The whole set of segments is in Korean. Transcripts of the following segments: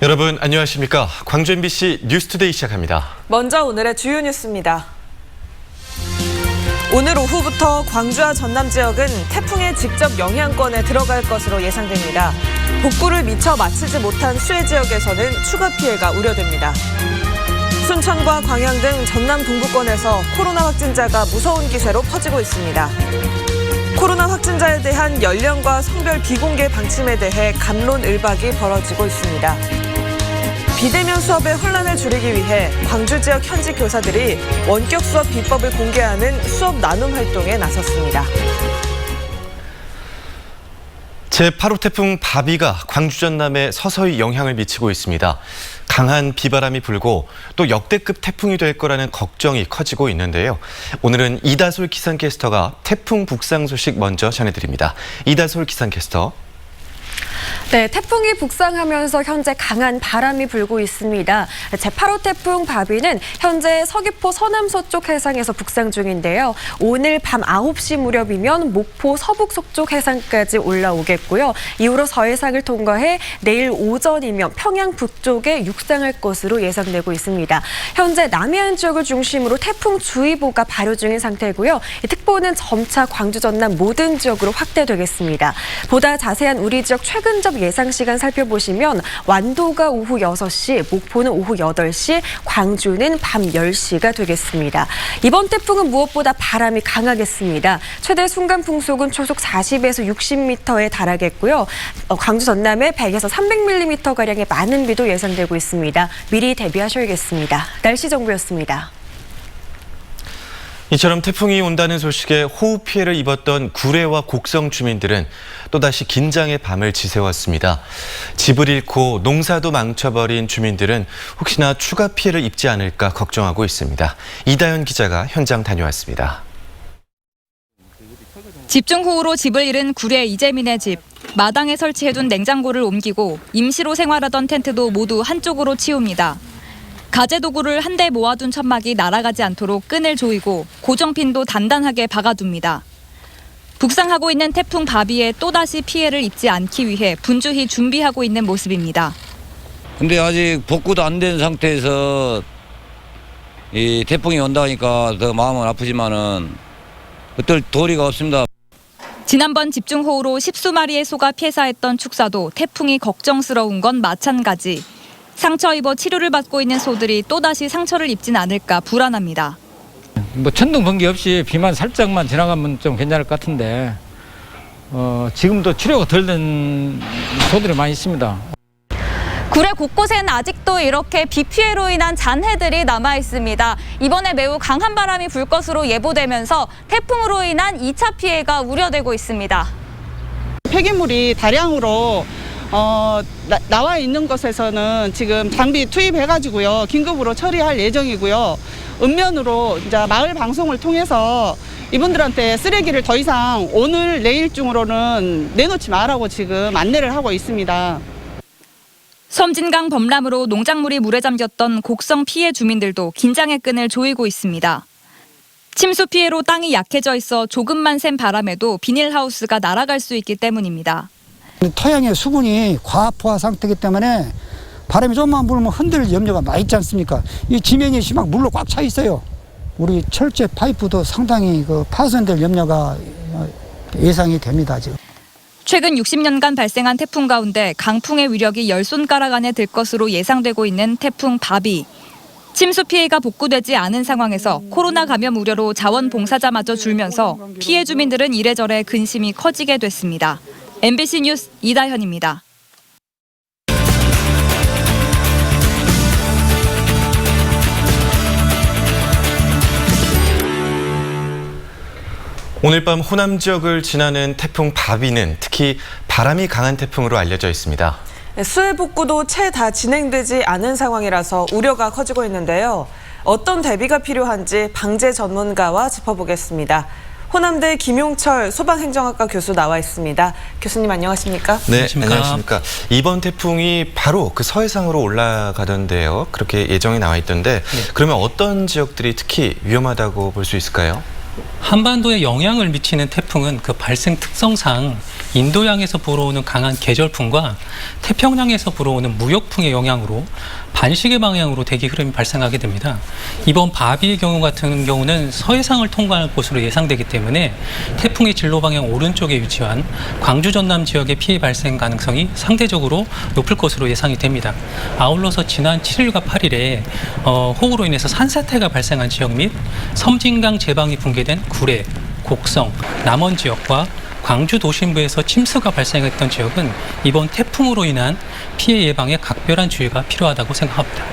여러분 안녕하십니까? 광주 MBC 뉴스투데이 시작합니다. 먼저 오늘의 주요 뉴스입니다. 오늘 오후부터 광주와 전남 지역은 태풍의 직접 영향권에 들어갈 것으로 예상됩니다. 복구를 미처 마치지 못한 수해 지역에서는 추가 피해가 우려됩니다. 순천과 광양 등 전남 동부권에서 코로나 확진자가 무서운 기세로 퍼지고 있습니다. 코로나 확진자에 대한 연령과 성별 비공개 방침에 대해 갑론을박이 벌어지고 있습니다. 비대면 수업의 혼란을 줄이기 위해 광주 지역 현지 교사들이 원격 수업 비법을 공개하는 수업 나눔 활동에 나섰습니다. 제8호 태풍 바비가 광주 전남에 서서히 영향을 미치고 있습니다. 강한 비바람이 불고 또 역대급 태풍이 될 거라는 걱정이 커지고 있는데요. 오늘은 이다솔 기상캐스터가 태풍 북상 소식 먼저 전해드립니다. 이다솔 기상캐스터. 네, 태풍이 북상하면서 현재 강한 바람이 불고 있습니다. 제8호 태풍 바비는 현재 서귀포 서남서쪽 해상에서 북상 중인데요. 오늘 밤 9시 무렵이면 목포 서북서쪽 해상까지 올라오겠고요. 이후로 서해상을 통과해 내일 오전이면 평양 북쪽에 육상할 것으로 예상되고 있습니다. 현재 남해안 지역을 중심으로 태풍주의보가 발효 중인 상태고요. 특보는 점차 광주 전남 모든 지역으로 확대되겠습니다. 보다 자세한 우리 지역 최근접 예상 시간 살펴보시면 완도가 오후 6시, 목포는 오후 8시, 광주는 밤 10시가 되겠습니다. 이번 태풍은 무엇보다 바람이 강하겠습니다. 최대 순간 풍속은 초속 40에서 60m에 달하겠고요. 광주 전남에 100에서 300mm가량의 많은 비도 예상되고 있습니다. 미리 대비하셔야겠습니다. 날씨 정보였습니다. 이처럼 태풍이 온다는 소식에 호우 피해를 입었던 구례와 곡성 주민들은 또다시 긴장의 밤을 지새웠습니다. 집을 잃고 농사도 망쳐버린 주민들은 혹시나 추가 피해를 입지 않을까 걱정하고 있습니다. 이다연 기자가 현장 다녀왔습니다. 집중호우로 집을 잃은 구례 이재민의 집. 마당에 설치해둔 냉장고를 옮기고 임시로 생활하던 텐트도 모두 한쪽으로 치웁니다. 가재 도구를 한데 모아둔 천막이 날아가지 않도록 끈을 조이고 고정핀도 단단하게 박아둡니다. 북상하고 있는 태풍 바비에 또다시 피해를 입지 않기 위해 분주히 준비하고 있는 모습입니다. 근데 아직 복구도 안 된 상태에서 이 태풍이 온다니까 더 마음은 아프지만은 어떨 도리가 없습니다. 지난번 집중호우로 10수마리의 소가 폐사했던 축사도 태풍이 걱정스러운 건 마찬가지. 상처 입어 치료를 받고 있는 소들이 또다시 상처를 입진 않을까 불안합니다. 천둥 번개 없이 비만 살짝만 지나가면 좀 괜찮을 것 같은데 지금도 치료가 덜 된 소들이 많이 있습니다. 구례 곳곳에는 아직도 이렇게 비 피해로 인한 잔해들이 남아 있습니다. 이번에 매우 강한 바람이 불 것으로 예보되면서 태풍으로 인한 2차 피해가 우려되고 있습니다. 폐기물이 다량으로 나와 있는 곳에서는 지금 장비 투입해가지고요. 긴급으로 처리할 예정이고요. 읍면으로 이제 마을 방송을 통해서 이분들한테 쓰레기를 더 이상 오늘 내일 중으로는 내놓지 말라고 지금 안내를 하고 있습니다. 섬진강 범람으로 농작물이 물에 잠겼던 곡성 피해 주민들도 긴장의 끈을 조이고 있습니다. 침수 피해로 땅이 약해져 있어 조금만 센 바람에도 비닐하우스가 날아갈 수 있기 때문입니다. 토양의 수분이 과포화 상태이기 때문에 바람이 좀만 불면 흔들 염려가 많이 있지 않습니까? 이 지면이 막 물로 꽉 차 있어요. 우리 철제 파이프도 상당히 파손될 염려가 예상이 됩니다, 지금. 최근 60년간 발생한 태풍 가운데 강풍의 위력이 10손가락 안에 들 것으로 예상되고 있는 태풍 바비. 침수 피해가 복구되지 않은 상황에서 코로나 감염 우려로 자원봉사자마저 줄면서 피해 주민들은 이래저래 근심이 커지게 됐습니다. MBC 뉴스 이다현입니다. 오늘 밤 호남 지역을 지나는 태풍 바비는 특히 바람이 강한 태풍으로 알려져 있습니다. 수해 복구도 채 다 진행되지 않은 상황이라서 우려가 커지고 있는데요. 어떤 대비가 필요한지 방재 전문가와 짚어보겠습니다. 호남대 김용철 소방행정학과 교수 나와 있습니다. 교수님 안녕하십니까? 네, 안녕하십니까. 이번 태풍이 바로 그 서해상으로 올라가던데요. 그렇게 예정이 나와 있던데 그러면 어떤 지역들이 특히 위험하다고 볼 수 있을까요? 한반도에 영향을 미치는 태풍은 그 발생 특성상 인도양에서 불어오는 강한 계절풍과 태평양에서 불어오는 무역풍의 영향으로 반시계 방향으로 대기 흐름이 발생하게 됩니다. 이번 바비의 경우 같은 경우는 서해상을 통과할 것으로 예상되기 때문에 태풍의 진로 방향 오른쪽에 위치한 광주 전남 지역의 피해 발생 가능성이 상대적으로 높을 것으로 예상이 됩니다. 아울러서 지난 7일과 8일에 호우로 인해서 산사태가 발생한 지역 및 섬진강 제방이 붕괴된 구례, 곡성, 남원 지역과 광주 도심부에서 침수가 발생했던 지역은 이번 태풍으로 인한 피해 예방에 각별한 주의가 필요하다고 생각합니다.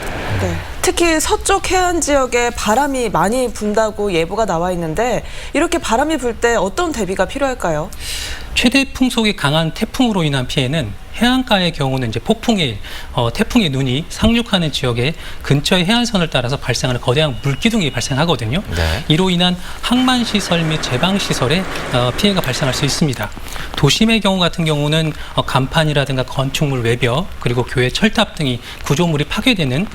네. 특히 서쪽 해안 지역에 바람이 많이 분다고 예보가 나와 있는데 이렇게 바람이 불 때 어떤 대비가 필요할까요? 최대 풍속이 강한 태풍으로 인한 피해는 해안가의 경우는 이제 태풍의 눈이 상륙하는 지역의 근처의 해안선을 따라서 발생하는 거대한 물기둥이 발생하거든요. 네. 이로 인한 항만시설 및 제방시설에 피해가 발생할 수 있습니다. 도심의 경우 같은 경우는 간판이라든가 건축물 외벽 그리고 교외 철탑 등이 구조물이 파괴되는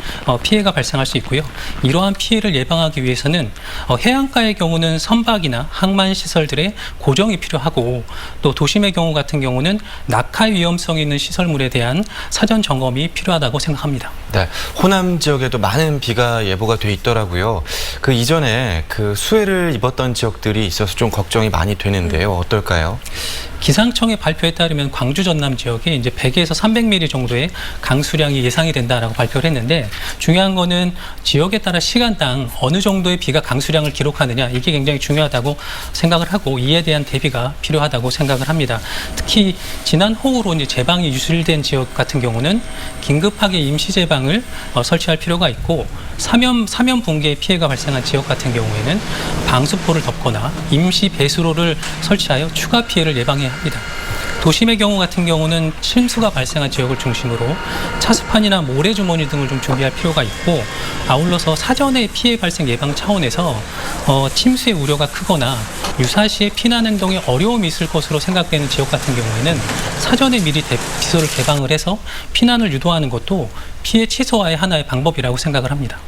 피해가 발생할 수 있고요. 이러한 피해를 예방하기 위해서는 해안가의 경우는 선박이나 항만시설들의 고정이 필요하고 또 도심의 경우 같은 경우는 낙하 위험성이 있는 시설물에 대한 사전 점검이 필요하다고 생각합니다. 네, 호남 지역에도 많은 비가 예보가 돼 있더라고요. 그 이전에 그 수해를 입었던 지역들이 있어서 좀 걱정이 많이 되는데요. 어떨까요? 기상청의 발표에 따르면 광주 전남 지역에 이제 100에서 300mm 정도의 강수량이 예상이 된다라고 발표를 했는데 중요한 거는 지역에 따라 시간당 어느 정도의 비가 강수량을 기록하느냐 이게 굉장히 중요하다고 생각을 하고 이에 대한 대비가 필요하다고 생각을 합니다. 특히 지난 호우로 이제 제방이 유실된 지역 같은 경우는 긴급하게 임시 제방을 설치할 필요가 있고 사면 붕괴 피해가 발생한 지역 같은 경우에는 방수포를 덮거나 임시 배수로를 설치하여 추가 피해를 예방해야 합니다. 도심의 경우 같은 경우는 침수가 발생한 지역을 중심으로 차수판이나 모래주머니 등을 좀 준비할 필요가 있고 아울러서 사전에 피해 발생 예방 차원에서 침수의 우려가 크거나 유사시에 피난 행동에 어려움이 있을 것으로 생각되는 지역 같은 경우에는 사전에 미리 비서를 개방을 해서 피난을 유도하는 것도 피해 취소와의 하나의 방법이라고 생각을 합니다.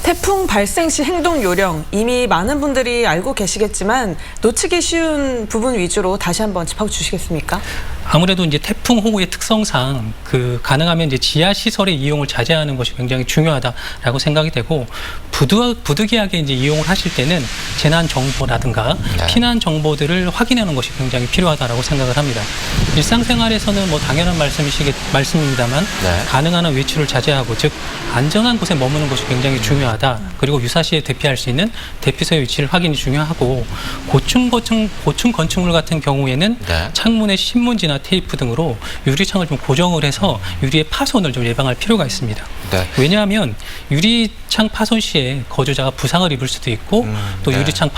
태풍 발생 시 행동 요령 이미 많은 분들이 알고 계시겠지만 놓치기 쉬운 부분 위주로 다시 한번 짚어주시겠습니까? 아무래도 이제 태풍 호우의 특성상 가능하면 이제 지하 시설의 이용을 자제하는 것이 굉장히 중요하다라고 생각이 되고 부득이하게 이제 이용을 하실 때는 재난 정보라든가 피난 정보들을 확인하는 것이 굉장히 필요하다라고 생각을 합니다. 일상생활에서는 뭐 당연한 말씀입니다만 가능한 한 외출을 자제하고 즉 안전한 곳에 머무는 것이 굉장히 중요하다. 그리고 유사시에 대피할 수 있는 대피소의 위치를 확인이 중요하고 고층 건축물 같은 경우에는 창문에 신문지나 테이프 등으로 유리창을 좀 고정을 해서 유리의 파손을 좀 예방할 필요가 있습니다. 왜냐하면 유리창 파손 시에 거주자가 부상을 입을 수도 있고 또 유리창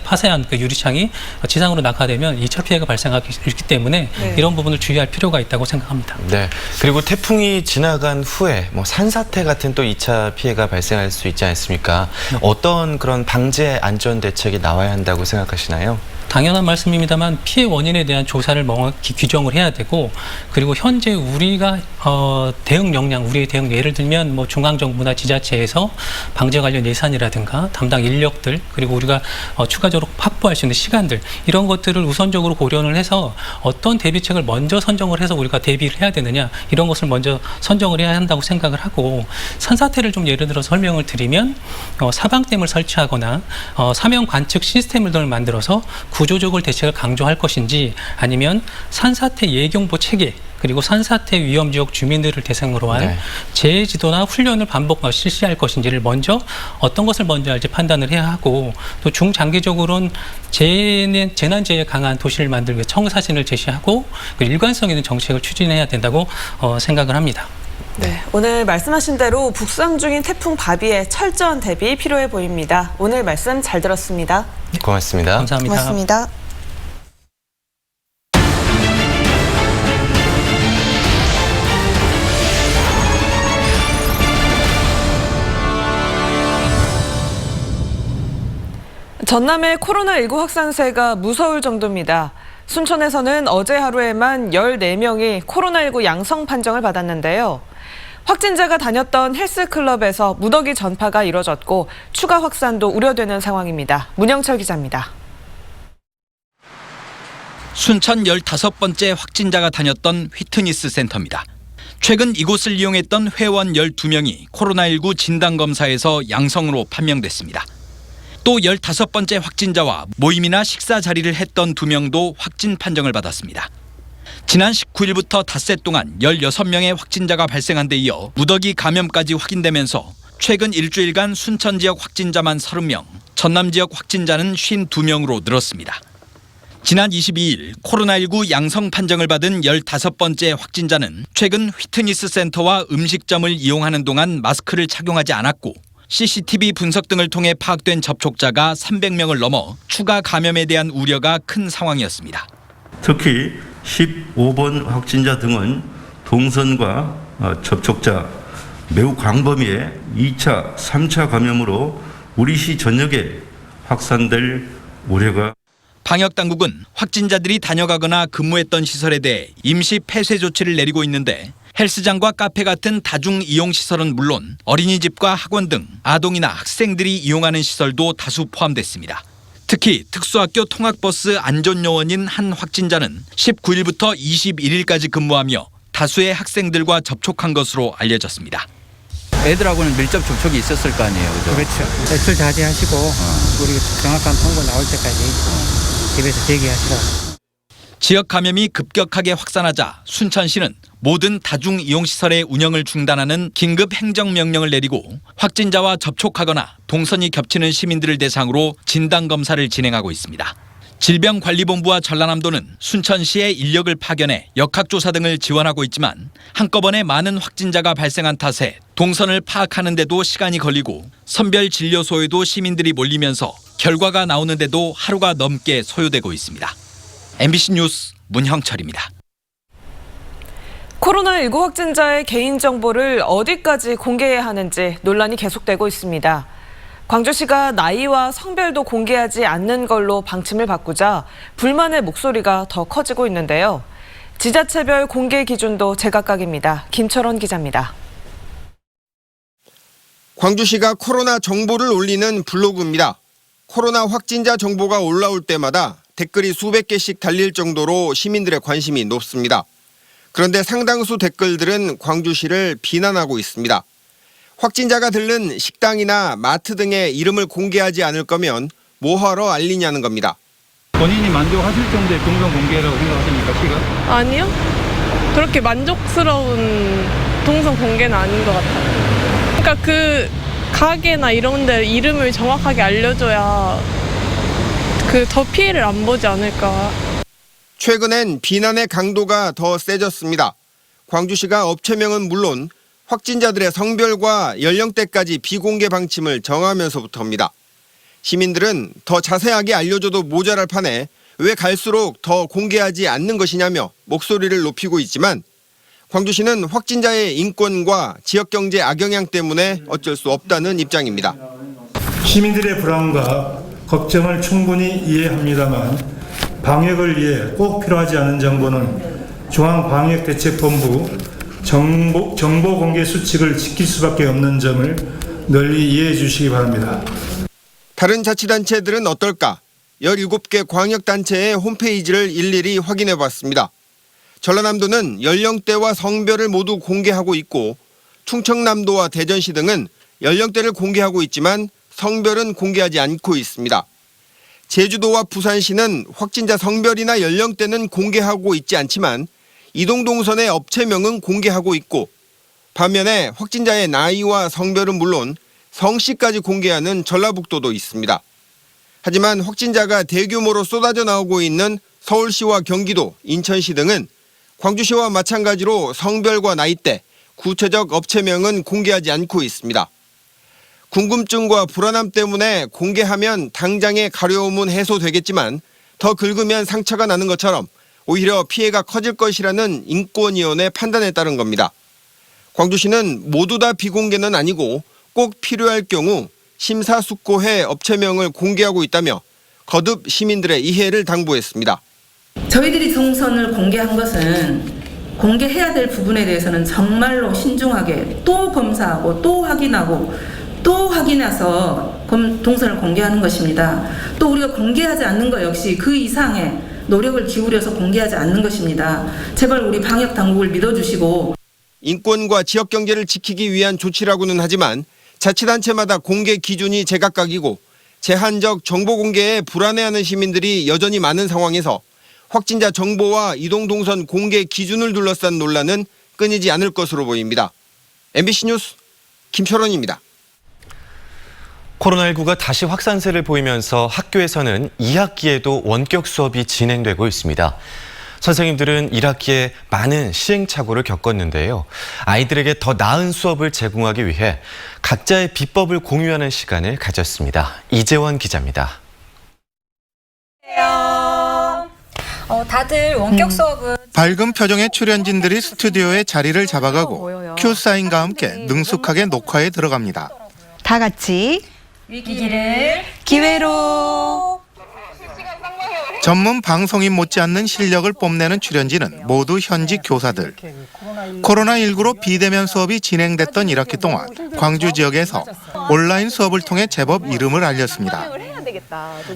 파쇄한 그 유리창이 지상으로 낙하되면 2차 피해가 발생하기 있기 때문에 이런 부분을 주의할 필요가 있다고 생각합니다. 네. 그리고 태풍이 지나간 후에 뭐 산사태 같은 또 2차 피해가 발생할 수 있지 않습니까? 어떤 그런 방제 안전 대책이 나와야 한다고 생각하시나요? 당연한 말씀입니다만 피해 원인에 대한 조사를 명확히 규정을 해야 되고 그리고 현재 우리가 대응 역량, 우리의 대응 예를 들면 뭐 중앙정부나 지자체에서 방제 관련 예산이라든가 담당 인력들 그리고 우리가 추가적으로 확보할 수 있는 시간들 이런 것들을 우선적으로 고려를 해서 어떤 대비책을 먼저 선정을 해서 우리가 대비를 해야 되느냐 이런 것을 먼저 선정을 해야 한다고 생각을 하고 산사태를 좀 예를 들어 설명을 드리면 사방댐을 설치하거나 사면 관측 시스템을 만들어서 구조적으로 대책을 강조할 것인지 아니면 산사태 예경보 체계 그리고 산사태 위험 지역 주민들을 대상으로 한 재해 지도나 훈련을 반복 실시할 것인지를 먼저 어떤 것을 먼저 할지 판단을 해야 하고 또 중장기적으로는 재난재해에 강한 도시를 만들기 위해 청사진을 제시하고 일관성 있는 정책을 추진해야 된다고 생각을 합니다. 네, 오늘 말씀하신 대로 북상 중인 태풍 바비의 철저한 대비 필요해 보입니다. 오늘 말씀 잘 들었습니다. 고맙습니다. 감사합니다. 고맙습니다. 전남의 코로나19 확산세가 무서울 정도입니다. 순천에서는 어제 하루에만 14명이 코로나19 양성 판정을 받았는데요. 확진자가 다녔던 헬스클럽에서 무더기 전파가 이뤄졌고 추가 확산도 우려되는 상황입니다. 문영철 기자입니다. 순천 15번째 확진자가 다녔던 휘트니스 센터입니다. 최근 이곳을 이용했던 회원 12명이 코로나19 진단검사에서 양성으로 판명됐습니다. 또 15번째 확진자와 모임이나 식사 자리를 했던 2명도 확진 판정을 받았습니다. 지난 19일부터 닷새 동안 16명의 확진자가 발생한 데 이어 무더기 감염까지 확인되면서 최근 일주일간 순천 지역 확진자만 30명, 전남 지역 확진자는 52명으로 늘었습니다. 지난 22일 코로나19 양성 판정을 받은 15번째 확진자는 최근 휘트니스 센터와 음식점을 이용하는 동안 마스크를 착용하지 않았고 CCTV 분석 등을 통해 파악된 접촉자가 300명을 넘어 추가 감염에 대한 우려가 큰 상황이었습니다. 특히 15번 확진자 등은 동선과 접촉자 매우 광범위해 2차, 3차 감염으로 우리 시 전역에 확산될 우려가. 방역당국은 확진자들이 다녀가거나 근무했던 시설에 대해 임시 폐쇄 조치를 내리고 있는데 헬스장과 카페 같은 다중 이용 시설은 물론 어린이집과 학원 등 아동이나 학생들이 이용하는 시설도 다수 포함됐습니다. 특히 특수학교 통학버스 안전요원인 한 확진자는 19일부터 21일까지 근무하며 다수의 학생들과 접촉한 것으로 알려졌습니다. 애들하고는 밀접 접촉이 있었을 거 아니에요, 그죠? 그렇죠. 외출 자제하시고 우리 정확한 통보 나올 때까지 집에서 대기하시라고. 지역 감염이 급격하게 확산하자 순천시는 모든 다중 이용시설의 운영을 중단하는 긴급 행정명령을 내리고 확진자와 접촉하거나 동선이 겹치는 시민들을 대상으로 진단검사를 진행하고 있습니다. 질병관리본부와 전라남도는 순천시에 인력을 파견해 역학조사 등을 지원하고 있지만 한꺼번에 많은 확진자가 발생한 탓에 동선을 파악하는 데도 시간이 걸리고 선별진료소에도 시민들이 몰리면서 결과가 나오는데도 하루가 넘게 소요되고 있습니다. MBC 뉴스 문형철입니다. 코로나19 확진자의 개인정보를 어디까지 공개해야 하는지 논란이 계속되고 있습니다. 광주시가 나이와 성별도 공개하지 않는 걸로 방침을 바꾸자 불만의 목소리가 더 커지고 있는데요. 지자체별 공개 기준도 제각각입니다. 김철원 기자입니다. 광주시가 코로나 정보를 올리는 블로그입니다. 코로나 확진자 정보가 올라올 때마다 댓글이 수백 개씩 달릴 정도로 시민들의 관심이 높습니다. 그런데 상당수 댓글들은 광주시를 비난하고 있습니다. 확진자가 들른 식당이나 마트 등의 이름을 공개하지 않을 거면 뭐하러 알리냐는 겁니다. 본인이 만족하실 정도의 동선 공개라고 생각하십니까, 시가? 아니요. 그렇게 만족스러운 동선 공개는 아닌 것 같아요. 그러니까 그 가게나 이런 데 이름을 정확하게 알려줘야 더 피해를 안 보지 않을까. 최근엔 비난의 강도가 더 세졌습니다. 광주시가 업체명은 물론 확진자들의 성별과 연령대까지 비공개 방침을 정하면서부터입니다. 시민들은 더 자세하게 알려줘도 모자랄 판에 왜 갈수록 더 공개하지 않는 것이냐며 목소리를 높이고 있지만 광주시는 확진자의 인권과 지역경제 악영향 때문에 어쩔 수 없다는 입장입니다. 시민들의 불안과 걱정을 충분히 이해합니다만 방역을 위해 꼭 필요하지 않은 정보는 중앙방역대책본부 정보 공개 수칙을 지킬 수밖에 없는 점을 널리 이해해 주시기 바랍니다. 다른 자치단체들은 어떨까? 17개 광역단체의 홈페이지를 일일이 확인해 봤습니다. 전라남도는 연령대와 성별을 모두 공개하고 있고 충청남도와 대전시 등은 연령대를 공개하고 있지만 성별은 공개하지 않고 있습니다. 제주도와 부산시는 확진자 성별이나 연령대는 공개하고 있지 않지만 이동 동선의 업체명은 공개하고 있고 반면에 확진자의 나이와 성별은 물론 성씨까지 공개하는 전라북도도 있습니다. 하지만 확진자가 대규모로 쏟아져 나오고 있는 서울시와 경기도, 인천시 등은 광주시와 마찬가지로 성별과 나이대, 구체적 업체명은 공개하지 않고 있습니다. 궁금증과 불안함 때문에 공개하면 당장의 가려움은 해소되겠지만 더 긁으면 상처가 나는 것처럼 오히려 피해가 커질 것이라는 인권위원회 판단에 따른 겁니다. 광주시는 모두 다 비공개는 아니고 꼭 필요할 경우 심사숙고해 업체명을 공개하고 있다며 거듭 시민들의 이해를 당부했습니다. 저희들이 동선을 공개한 것은 공개해야 될 부분에 대해서는 정말로 신중하게 또 검사하고 또 확인하고 또 확인해서 동선을 공개하는 것입니다. 또 우리가 공개하지 않는 것 역시 그 이상의 노력을 기울여서 공개하지 않는 것입니다. 제발 우리 방역 당국을 믿어주시고. 인권과 지역 경제를 지키기 위한 조치라고는 하지만 자치단체마다 공개 기준이 제각각이고 제한적 정보 공개에 불안해하는 시민들이 여전히 많은 상황에서 확진자 정보와 이동 동선 공개 기준을 둘러싼 논란은 끊이지 않을 것으로 보입니다. MBC 뉴스 김철원입니다. 코로나19가 다시 확산세를 보이면서 학교에서는 2학기에도 원격 수업이 진행되고 있습니다. 선생님들은 1학기에 많은 시행착오를 겪었는데요. 아이들에게 더 나은 수업을 제공하기 위해 각자의 비법을 공유하는 시간을 가졌습니다. 이재원 기자입니다. 다들 원격 수업은 밝은 표정의 출연진들이 스튜디오에 자리를 잡아가고 큐 사인과 함께 능숙하게 녹화에 들어갑니다. 다 같이 위기를 기회로. 전문 방송인 못지않는 실력을 뽐내는 출연진은 모두 현직 교사들. 코로나19로 비대면 수업이 진행됐던 1학기 동안 광주 지역에서 온라인 수업을 통해 제법 이름을 알렸습니다.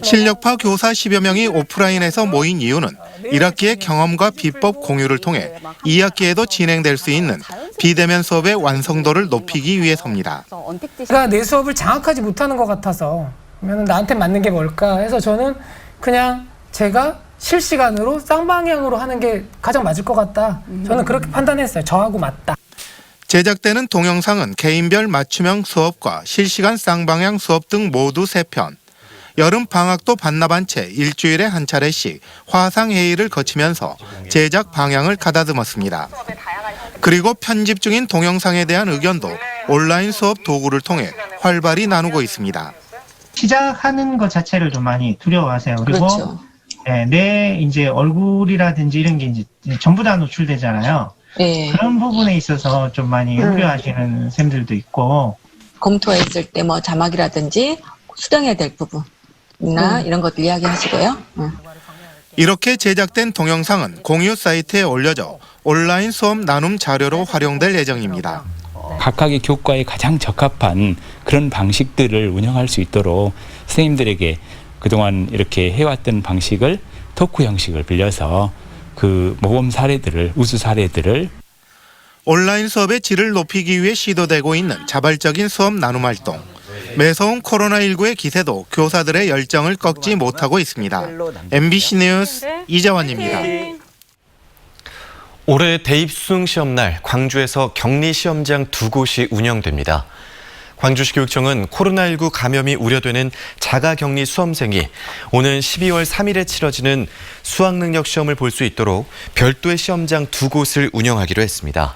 실력파 교사 10여 명이 오프라인에서 모인 이유는 1학기의 경험과 비법 공유를 통해 2학기에도 진행될 수 있는 비대면 수업의 완성도를 높이기 위해서입니다. 제가 내 수업을 장악하지 못하는 것 같아서 그러면 나한테 맞는 게 뭘까 해서 저는 그냥 제가 실시간으로 쌍방향으로 하는 게 가장 맞을 것 같다. 저는 그렇게 판단했어요. 저하고 맞다. 제작되는 동영상은 개인별 맞춤형 수업과 실시간 쌍방향 수업 등 모두 3편. 여름 방학도 반납한 채 일주일에 한 차례씩 화상회의를 거치면서 제작 방향을 가다듬었습니다. 그리고 편집 중인 동영상에 대한 의견도 온라인 수업 도구를 통해 활발히 나누고 있습니다. 시작하는 것 자체를 좀 많이 두려워하세요. 그리고 그렇죠. 내 이제 얼굴이라든지 이런 게 이제 전부 다 노출되잖아요. 네. 그런 부분에 있어서 좀 많이 우려하시는 쌤들도 있고. 검토했을 때 뭐 자막이라든지 수정해야 될 부분이나 이런 것들 이야기하시고요. 이렇게 제작된 동영상은 공유 사이트에 올려져 온라인 수업 나눔 자료로 활용될 예정입니다. 각각의 교과에 가장 적합한 그런 방식들을 운영할 수 있도록 선생님들에게 그동안 이렇게 해왔던 방식을 토크 형식을 빌려서 그 모범 사례들을, 우수 사례들을 온라인 수업의 질을 높이기 위해 시도되고 있는 자발적인 수업 나눔 활동. 매서운 코로나19의 기세도 교사들의 열정을 꺾지 못하고 있습니다. MBC 뉴스 이재원입니다. 올해 대입 수능 시험날 광주에서 격리 시험장 2곳이 운영됩니다. 광주시 교육청은 코로나19 감염이 우려되는 자가격리 수험생이 오는 12월 3일에 치러지는 수학능력 시험을 볼 수 있도록 별도의 시험장 2곳을 운영하기로 했습니다.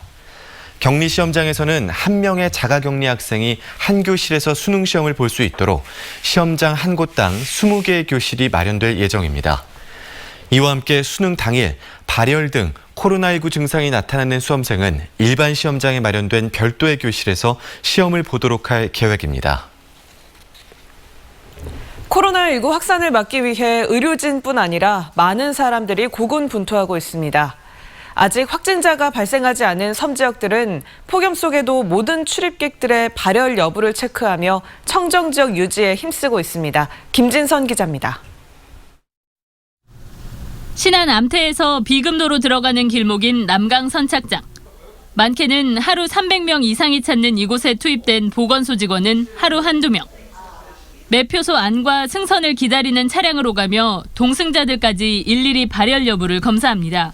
격리 시험장에서는 한 명의 자가격리 학생이 한 교실에서 수능 시험을 볼 수 있도록 시험장 한 곳당 20개의 교실이 마련될 예정입니다. 이와 함께 수능 당일 발열 등 코로나19 증상이 나타나는 수험생은 일반 시험장에 마련된 별도의 교실에서 시험을 보도록 할 계획입니다. 코로나19 확산을 막기 위해 의료진뿐 아니라 많은 사람들이 고군분투하고 있습니다. 아직 확진자가 발생하지 않은 섬 지역들은 폭염 속에도 모든 출입객들의 발열 여부를 체크하며 청정 지역 유지에 힘쓰고 있습니다. 김진선 기자입니다. 신안 암태에서 비금도로 들어가는 길목인 남강 선착장. 많게는 하루 300명 이상이 찾는 이곳에 투입된 보건소 직원은 하루 한두 명. 매표소 안과 승선을 기다리는 차량을 오가며 동승자들까지 일일이 발열 여부를 검사합니다.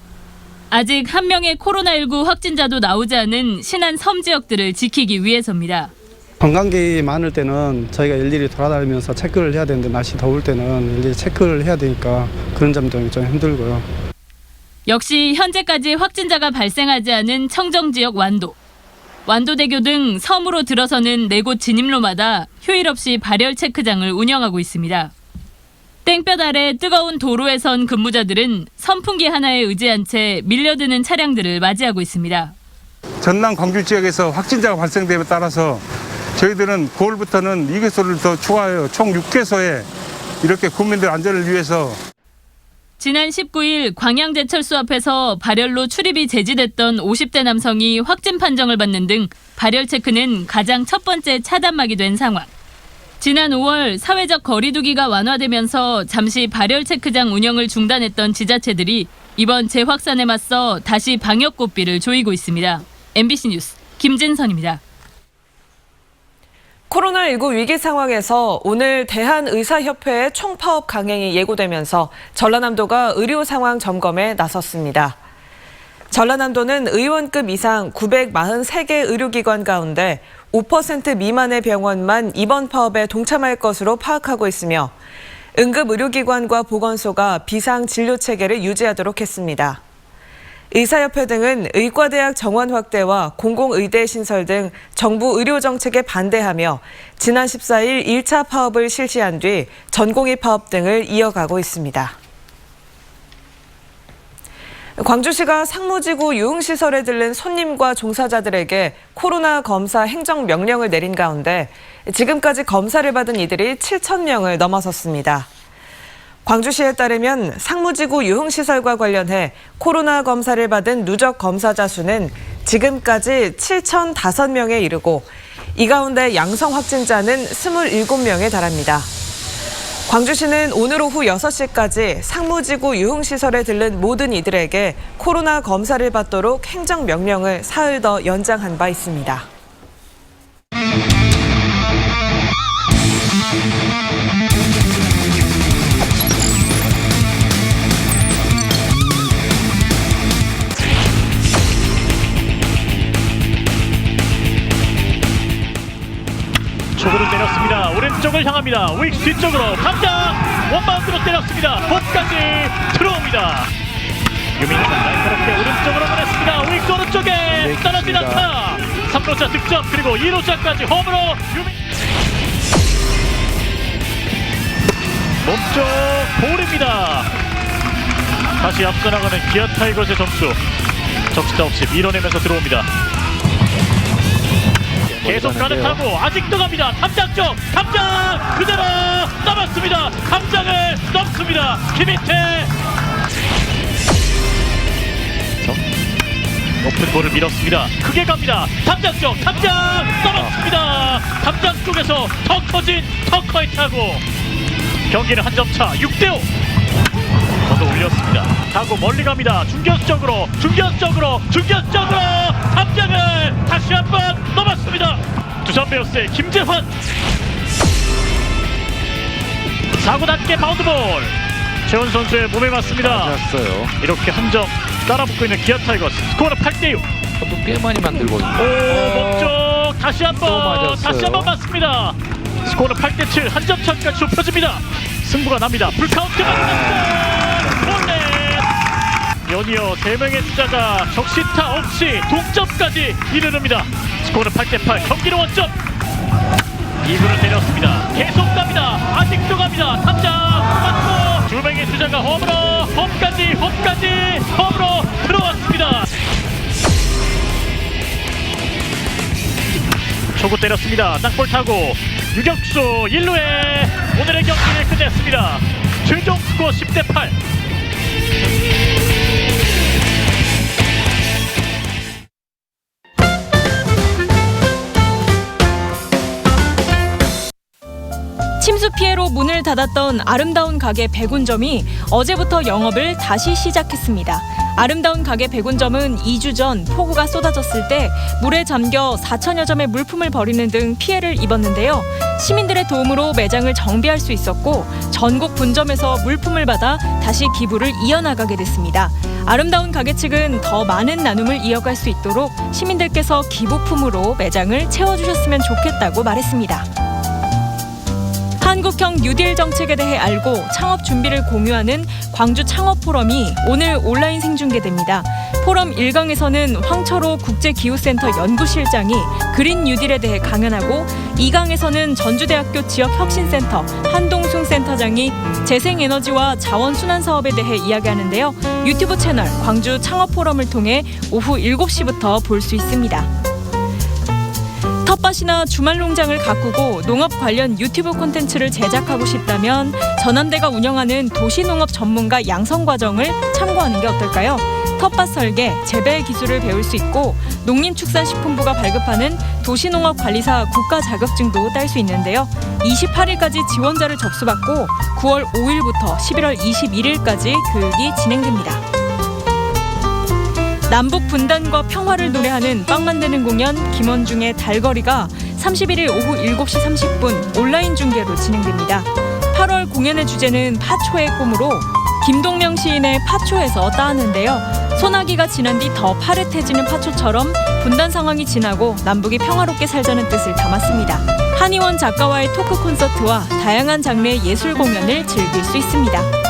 아직 한 명의 코로나19 확진자도 나오지 않은 신안 섬 지역들을 지키기 위해서입니다. 관광객이 많을 때는 저희가 일일이 돌아다니면서 체크를 해야 되는데 날씨 더울 때는 일일이 체크를 해야 되니까 그런 점도 좀 힘들고요. 역시 현재까지 확진자가 발생하지 않은 청정 지역 완도. 완도대교 등 섬으로 들어서는 4곳 진입로마다 휴일 없이 발열 체크장을 운영하고 있습니다. 땡볕 아래 뜨거운 도로에 선 근무자들은 선풍기 하나에 의지한 채 밀려드는 차량들을 맞이하고 있습니다. 전남 광주 지역에서 확진자가 발생됨에 따라서 저희들은 9월부터는 2개소를 더 추가하여 총 6개소에 이렇게 국민들 안전을 위해서 지난 19일 광양제철소 앞에서 발열로 출입이 제지됐던 50대 남성이 확진 판정을 받는 등 발열 체크는 가장 첫 번째 차단막이 된 상황. 지난 5월 사회적 거리 두기가 완화되면서 잠시 발열 체크장 운영을 중단했던 지자체들이 이번 재확산에 맞서 다시 방역 고삐를 조이고 있습니다. MBC 뉴스 김진선입니다. 코로나19 위기 상황에서 오늘 대한의사협회의 총파업 강행이 예고되면서 전라남도가 의료 상황 점검에 나섰습니다. 전라남도는 의원급 이상 943개 의료기관 가운데 5% 미만의 병원만 이번 파업에 동참할 것으로 파악하고 있으며 응급의료기관과 보건소가 비상진료체계를 유지하도록 했습니다. 의사협회 등은 의과대학 정원 확대와 공공의대 신설 등 정부 의료정책에 반대하며 지난 14일 1차 파업을 실시한 뒤 전공의 파업 등을 이어가고 있습니다. 광주시가 상무지구 유흥시설에 들른 손님과 종사자들에게 코로나 검사 행정명령을 내린 가운데 지금까지 검사를 받은 이들이 7,000명을 넘어섰습니다. 광주시에 따르면 상무지구 유흥시설과 관련해 코로나 검사를 받은 누적 검사자 수는 지금까지 7,005명에 이르고 이 가운데 양성 확진자는 27명에 달합니다. 광주시는 오늘 오후 6시까지 상무지구 유흥시설에 들른 모든 이들에게 코로나 검사를 받도록 행정명령을 사흘 더 연장한 바 있습니다. 초구를 때렸습니다. 오른쪽을 향합니다. 우익 뒤쪽으로 당장 원바운드로 때렸습니다. 홈까지 들어옵니다. 유민선 날카롭게 오른쪽으로 보냈습니다. 우익 오른쪽에 떨어진 안타. 3루자 득점 그리고 2루자까지 홈으로 몸쪽 볼입니다. 다시 앞서 나가는 기아 타이거즈의 점수. 적시타 없이 밀어내면서 들어옵니다. 계속 가는 타고 아직도 갑니다. 탐장 쪽 탐장 그대로 넘었습니다. 탐장을 넘습니다. 김인태 높은 볼을 밀었습니다. 크게 갑니다. 탐장 쪽 탐장 넘었습니다. 탐장 쪽에서 더 커진 터커의 타고 경기는 한 점 차 6대5 걷어 올렸습니다. 타고 멀리 갑니다. 중견수 쪽으로 탐장을 다시 한번 넘었습니다. 두산 베어스의 김재환 4구 낮게 바운드볼 최원 선수의 몸에 맞습니다. 맞았어요. 이렇게 한 점 따라붙고 있는 기아 타이거스. 스코어는 8대6. 꽤 많이 만들고 있네요. 몸쪽 다시 한번 맞습니다. 스코어는 8대7. 한 점 차까지 좁혀집니다. 승부가 납니다. 풀카운트 맞습니다. 연이어 3명의 주자가 적시타 없이 동점까지 이르릅니다. 스코어는 8대8. 경기는 원점. 2구를 때렸습니다. 계속 갑니다. 아직도 갑니다. 탐장 맞고 2명의 주자가 홈까지 홈으로 들어왔습니다. 초구 때렸습니다. 땅볼 타고 유격수 1루에 오늘의 경기를 끝냈습니다. 최종 스코어 10대8. 침수 피해로 문을 닫았던 아름다운 가게 백운점이 어제부터 영업을 다시 시작했습니다. 아름다운 가게 백운점은 2주 전 폭우가 쏟아졌을 때 물에 잠겨 4천여 점의 물품을 버리는 등 피해를 입었는데요. 시민들의 도움으로 매장을 정비할 수 있었고 전국 분점에서 물품을 받아 다시 기부를 이어나가게 됐습니다. 아름다운 가게 측은 더 많은 나눔을 이어갈 수 있도록 시민들께서 기부품으로 매장을 채워주셨으면 좋겠다고 말했습니다. 한국형 뉴딜 정책에 대해 알고 창업 준비를 공유하는 광주 창업 포럼이 오늘 온라인 생중계됩니다. 포럼 1강에서는 황철호 국제기후센터 연구실장이 그린 뉴딜에 대해 강연하고 2강에서는 전주대학교 지역혁신센터 한동순 센터장이 재생에너지와 자원순환 사업에 대해 이야기하는데요. 유튜브 채널 광주 창업 포럼을 통해 오후 7시부터 볼 수 있습니다. 텃밭이나 주말 농장을 가꾸고 농업 관련 유튜브 콘텐츠를 제작하고 싶다면 전남대가 운영하는 도시농업 전문가 양성과정을 참고하는 게 어떨까요? 텃밭 설계, 재배 기술을 배울 수 있고 농림축산식품부가 발급하는 도시농업관리사 국가 자격증도 딸 수 있는데요. 28일까지 지원자를 접수받고 9월 5일부터 11월 21일까지 교육이 진행됩니다. 남북 분단과 평화를 노래하는 빵 만드는 공연 김원중의 달거리가 31일 오후 7시 30분 온라인 중계로 진행됩니다. 8월 공연의 주제는 파초의 꿈으로 김동명 시인의 파초에서 따왔는데요. 소나기가 지난 뒤 더 파릇해지는 파초처럼 분단 상황이 지나고 남북이 평화롭게 살자는 뜻을 담았습니다. 한의원 작가와의 토크 콘서트와 다양한 장르의 예술 공연을 즐길 수 있습니다.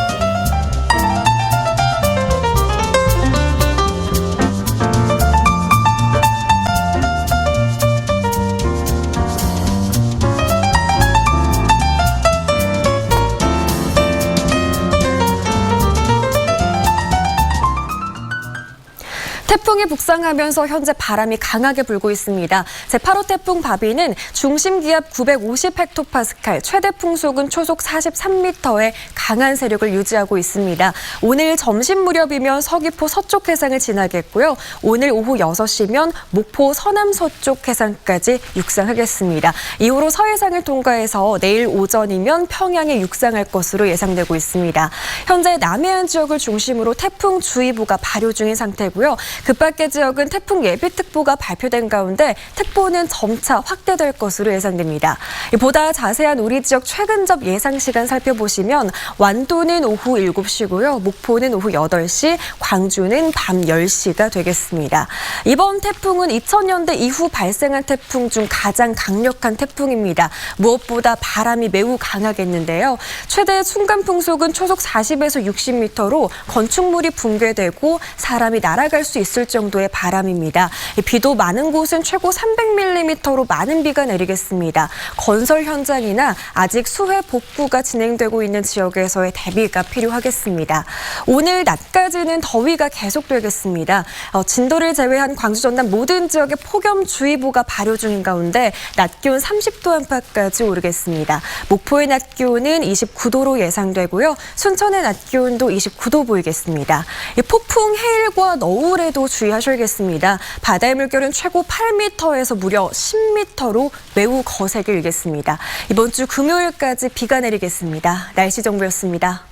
태풍이 북상하면서 현재 바람이 강하게 불고 있습니다. 제8호 태풍 바비는 중심 기압 950헥토파스칼, 최대 풍속은 초속 43m의 강한 세력을 유지하고 있습니다. 오늘 점심 무렵이면 서귀포 서쪽 해상을 지나겠고요. 오늘 오후 6시면 목포 서남 서쪽 해상까지 육상하겠습니다. 이후로 서해상을 통과해서 내일 오전이면 평양에 육상할 것으로 예상되고 있습니다. 현재 남해안 지역을 중심으로 태풍주의보가 발효 중인 상태고요. 그 밖의 지역은 태풍 예비특보가 발표된 가운데 특보는 점차 확대될 것으로 예상됩니다. 보다 자세한 우리 지역 최근접 예상 시간 살펴보시면 완도는 오후 7시고요. 목포는 오후 8시, 광주는 밤 10시가 되겠습니다. 이번 태풍은 2000년대 이후 발생한 태풍 중 가장 강력한 태풍입니다. 무엇보다 바람이 매우 강하겠는데요. 최대 순간 풍속은 초속 40에서 60m로 건축물이 붕괴되고 사람이 날아갈 수 있을 정도의 바람입니다. 비도 많은 곳은 최고 300mm로 많은 비가 내리겠습니다. 건설 현장이나 아직 수해 복구가 진행되고 있는 지역에서의 대비가 필요하겠습니다. 오늘 낮까지는 더위가 계속되겠습니다. 진도를 제외한 광주 전남 모든 지역에 폭염주의보가 발효 중인 가운데 낮 기온 30도 안팎까지 오르겠습니다. 목포의 낮 기온은 29도로 예상되고요. 순천의 낮 기온도 29도 보이겠습니다. 폭풍, 해일과 너울에도 주의하셔야겠습니다. 바다의 물결은 최고 8m에서 무려 10m로 매우 거세게 일겠습니다. 이번 주 금요일까지 비가 내리겠습니다. 날씨 정보였습니다.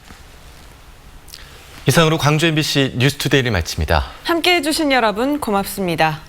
이상으로 광주 MBC 뉴스투데이를 마칩니다. 함께해 주신 여러분 고맙습니다.